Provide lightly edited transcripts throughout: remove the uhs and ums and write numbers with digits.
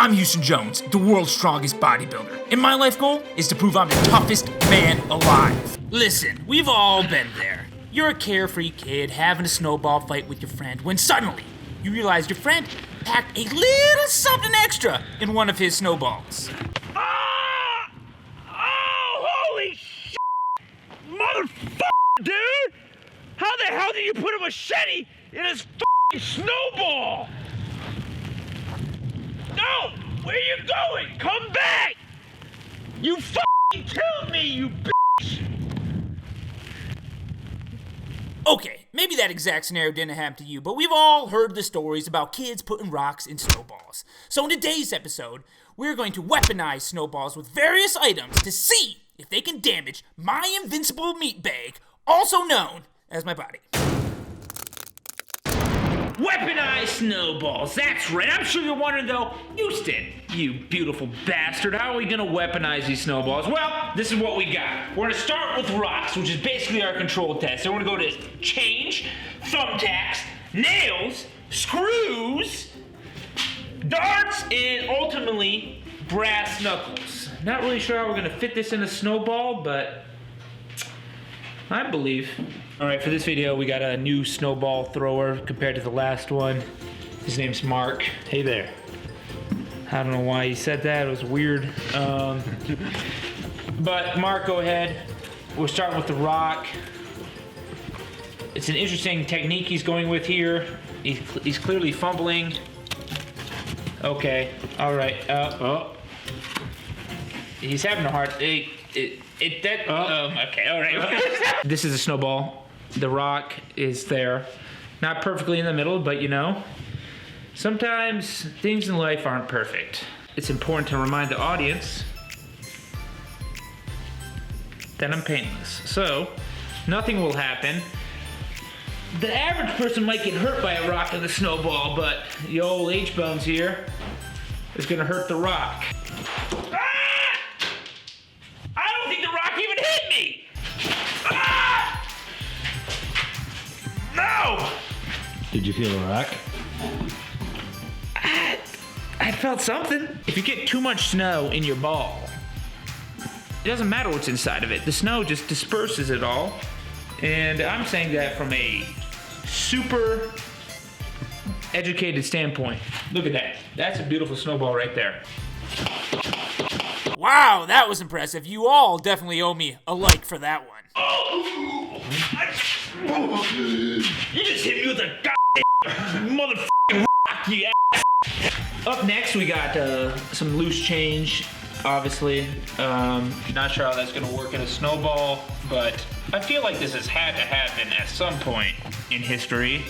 I'm Houston Jones, the world's strongest bodybuilder, and my life goal is to prove I'm the toughest man alive. Listen, we've all been there. You're a carefree kid having a snowball fight with your friend when suddenly you realize your friend packed a little something extra in one of his snowballs. Ah! Oh, holy shit! Motherfucker, dude! How the hell did you put a machete in his fucking snowball? No! Where are you going? Come back! You fucking killed me, you bitch! Okay, maybe that exact scenario didn't happen to you, but we've all heard the stories about kids putting rocks in snowballs. So in today's episode, we're going to weaponize snowballs with various items to see if they can damage my invincible meat bag, also known as my body. Weaponized snowballs, that's right. I'm sure you're wondering though, Houston, you beautiful bastard, how are we gonna weaponize these snowballs? Well, this is what we got. We're gonna start with rocks, which is basically our control test. So we're gonna go to change, thumbtacks, nails, screws, darts, and ultimately brass knuckles. Not really sure how we're gonna fit this in a snowball, but I believe. All right, for this video, we got a new snowball thrower compared to the last one. His name's Mark. Hey there. I don't know why he said that, it was weird. But Mark, go ahead. We're starting with the rock. It's an interesting technique he's going with here. He's clearly fumbling. Okay, all right. He's having a hard, okay, all right. This is a snowball. The rock is there. Not perfectly in the middle, but you know, sometimes things in life aren't perfect. It's important to remind the audience that I'm painless. So, nothing will happen. The average person might get hurt by a rock in the snowball, but the old H-bones here is gonna hurt the rock. No! Did you feel a rock? I felt something. If you get too much snow in your ball, it doesn't matter what's inside of it. The snow just disperses it all. And I'm saying that from a super educated standpoint. Look at that. That's a beautiful snowball right there. Wow, that was impressive. You all definitely owe me a like for that one. Oh! You just hit me with a goddamn motherfucking rock, you ass. Up next, we got some loose change, obviously. Not sure how that's gonna work in a snowball, but I feel like this has had to happen at some point in history,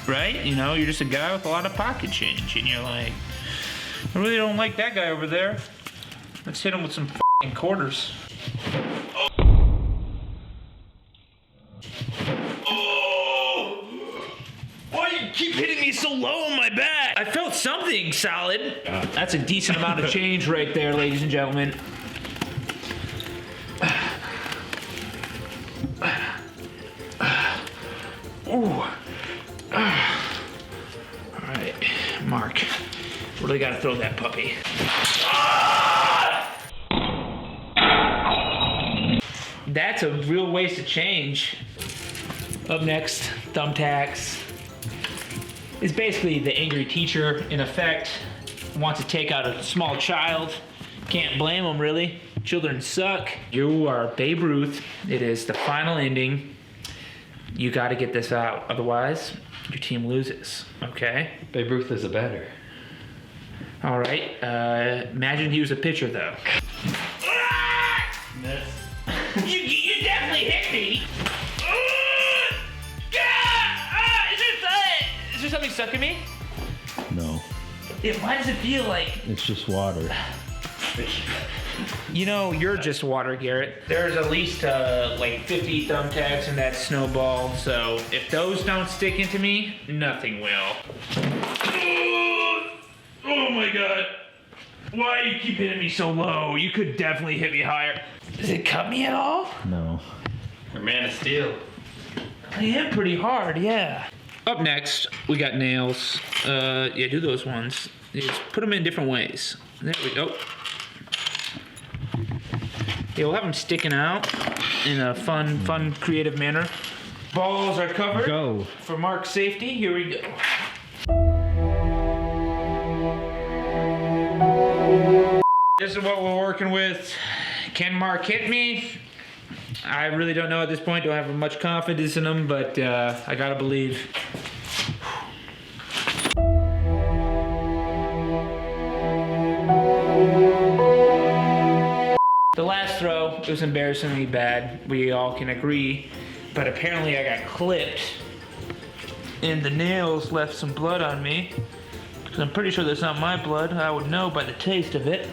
right? You know, you're just a guy with a lot of pocket change, and you're like, I really don't like that guy over there. Let's hit him with some fucking quarters. Why do you keep hitting me so low on my back? I felt something solid. That's a decent amount of change right there, ladies and gentlemen. Ooh. All right, Mark. Really gotta throw that puppy. That's a real waste of change. Up next, thumbtacks. It's basically the angry teacher, in effect, wants to take out a small child. Can't blame him, really. Children suck. You are Babe Ruth. It is the final ending. You gotta get this out, otherwise your team loses, okay? Babe Ruth is a batter. All right, imagine he was a pitcher, though. Miss. You definitely hit me. Is there something stuck in me? No. Why does it feel like? It's just water. You know, you're just water, Garrett. There's at least like 50 thumbtacks in that snowball, so if those don't stick into me, nothing will. Oh my God. Why do you keep hitting me so low? You could definitely hit me higher. Does it cut me at all? No. You're Man of Steel. I am pretty hard, yeah. Up next, we got nails. Yeah, do those ones. is put them in different ways. There we go. Yeah, we'll have them sticking out in a fun, creative manner. Balls are covered. Go. For Mark's safety, here we go. This is what we're working with. Can Mark hit me? I really don't know at this point. Don't have much confidence in him, but I gotta believe. The last throw, it was embarrassingly bad. We all can agree, but apparently I got clipped and the nails left some blood on me. Because I'm pretty sure that's not my blood. I would know by the taste of it.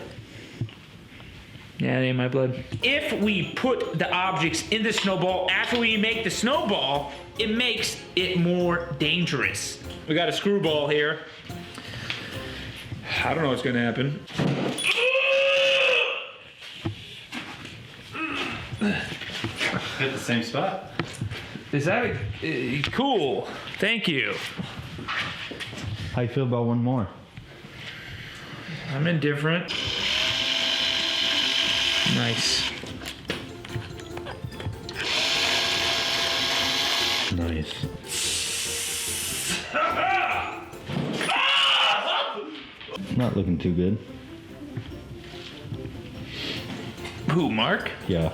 Yeah, it ain't my blood. If we put the objects in the snowball after we make the snowball, it makes it more dangerous. We got a screwball here. I don't know what's gonna happen. Hit the same spot. Is that cool? Thank you. How you feel about one more? I'm indifferent. Nice. Nice. Not looking too good. Who, Mark? Yeah.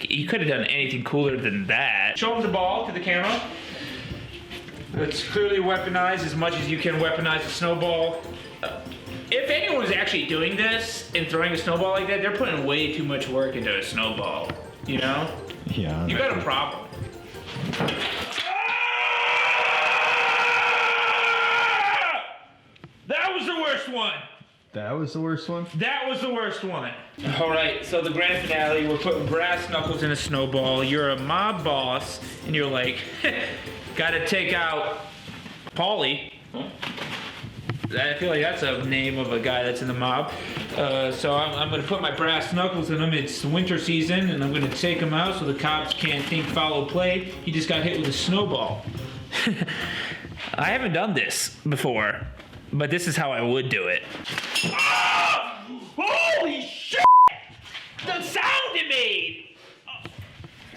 You could have done anything cooler than that. Show him the ball to the camera. It's clearly weaponized as much as you can weaponize a snowball. If anyone's actually doing this and throwing a snowball like that, they're putting way too much work into a snowball. You know? Yeah. You got a problem. That was the worst one. That was the worst one? That was the worst one. All right, so the grand finale, we're putting brass knuckles in a snowball. You're a mob boss, and you're like, gotta take out Paulie. I feel like that's a name of a guy that's in the mob. So I'm gonna put my brass knuckles in him. It's winter season, and I'm gonna take him out so the cops can't think foul play. He just got hit with a snowball. I haven't done this before, but this is how I would do it. Oh! Holy shit! The sound it made!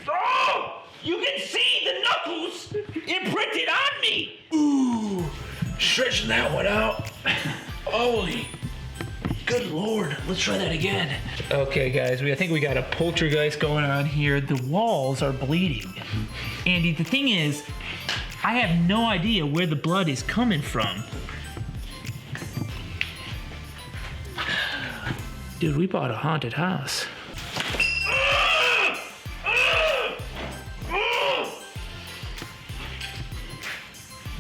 Oh! You can see the knuckles imprinted on me! Ooh! Stretching that one out. Holy. Good lord. Let's try that again. Okay, guys. I think we got a poltergeist going on here. The walls are bleeding. Andy, the thing is, I have no idea where the blood is coming from. Dude, we bought a haunted house.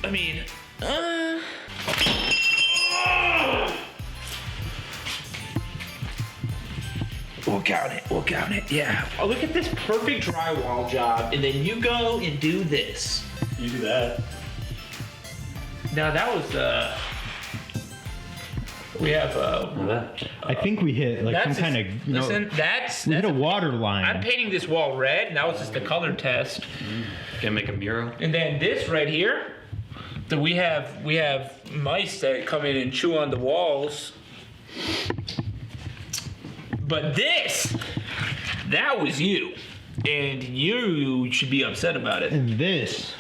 I mean, we'll count it, yeah. Oh, look at this perfect drywall job, and then you go and do this. You do that. Now that was, we have, I think we hit like some kind of, you know, listen, we hit a water line. I'm painting this wall red, and that was just a color test. Gonna make a mural. And then this right here, that we have mice that come in and chew on the walls. But this, that was you. And you should be upset about it. And this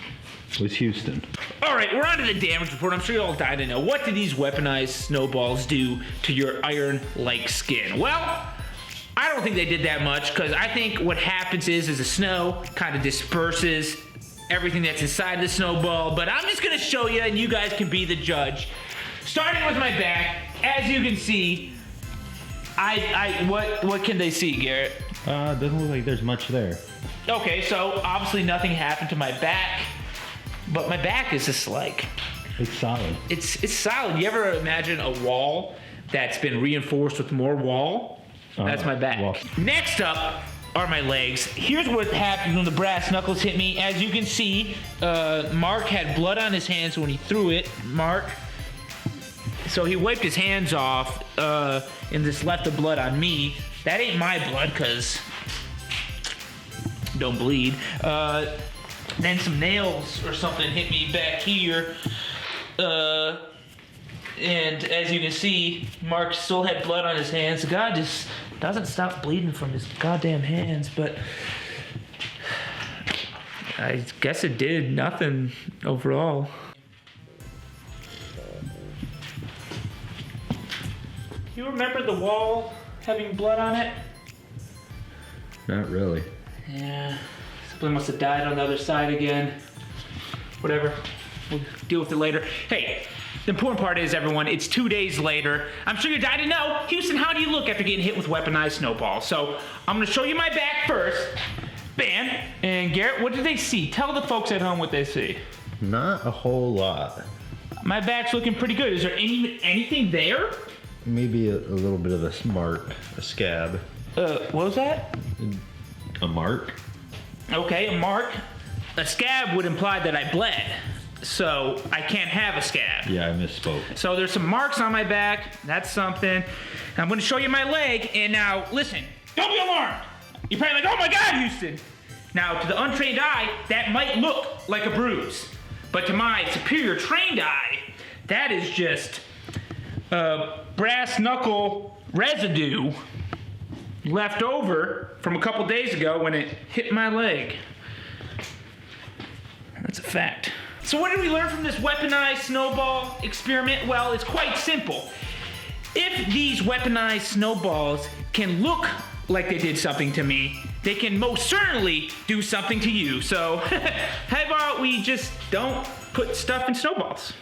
was Houston. All right, we're on to the damage report. I'm sure you all died to know. What did these weaponized snowballs do to your iron-like skin? Well, I don't think they did that much, because I think what happens is the snow kind of disperses everything that's inside the snowball. But I'm just gonna show you, and you guys can be the judge. Starting with my back, as you can see, what can they see, Garrett? Doesn't look like there's much there. Okay, so obviously nothing happened to my back, but my back is just like, It's solid. it's solid. You ever imagine a wall that's been reinforced with more wall? That's my back. Well. Next up are my legs. Here's what happened when the brass knuckles hit me. As you can see, Mark had blood on his hands when he threw it. Mark. So he wiped his hands off and just left the blood on me. That ain't my blood, because don't bleed. Then some nails or something hit me back here. And as you can see, Mark still had blood on his hands. The guy just doesn't stop bleeding from his goddamn hands, but I guess it did nothing overall. You remember the wall having blood on it? Not really. Yeah, something must have died on the other side again. Whatever, we'll deal with it later. Hey, the important part is, everyone, it's 2 days later. I'm sure you're dying to know, Houston, how do you look after getting hit with weaponized snowballs? So I'm gonna show you my back first. Bam. And Garrett, what did they see? Tell the folks at home what they see. Not a whole lot. My back's looking pretty good. Is there anything there? Maybe a little bit of a mark, a scab. What was that? A mark? Okay, a mark. A scab would imply that I bled, so I can't have a scab. Yeah, I misspoke. So there's some marks on my back. That's something. I'm going to show you my leg. And now, listen, don't be alarmed. You're probably like, oh my God, Houston. Now, to the untrained eye, that might look like a bruise. But to my superior trained eye, that is just brass knuckle residue left over from a couple days ago when it hit my leg. That's a fact. So what did we learn from this weaponized snowball experiment? Well, it's quite simple. If these weaponized snowballs can look like they did something to me, they can most certainly do something to you. So how about we just don't put stuff in snowballs?